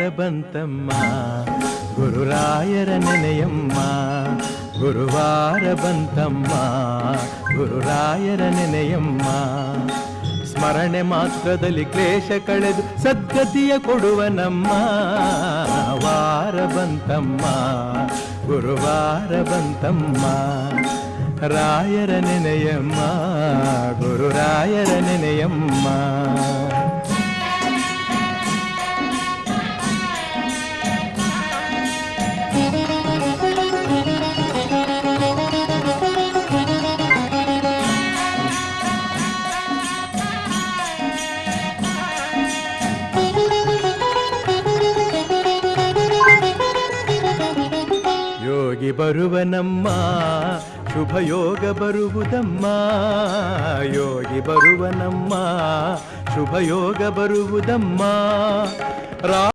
ಬಂತಮ್ಮ ಗುರುರಾಯರ ನೆನೆಯಮ್ಮ ಗುರುವಾರ ಬಂತಮ್ಮ ಗುರುರಾಯರ ನೆನೆಯಮ್ಮ ಸ್ಮರಣೆ ಮಾತ್ರದಲ್ಲಿ ಕ್ಲೇಶ ಕಳೆದು ಸದ್ಗತಿಯ ಕೊಡುವ ನಮ್ಮ ವಾರ ಬಂತಮ್ಮ ಗುರುವಾರ ಬಂತಮ್ಮ ರಾಯರ ನೆನೆಯಮ್ಮ ಗುರುರಾಯರ ನೆನೆಯಮ್ಮ ಯೋಗಿ ಬರುವನಮ್ಮ ಶುಭಯೋಗ ಬರುವುದಮ್ಮ ಯೋಗಿ ಬರುವನಮ್ಮ ಶುಭಯೋಗ ಬರುವುದಮ್ಮ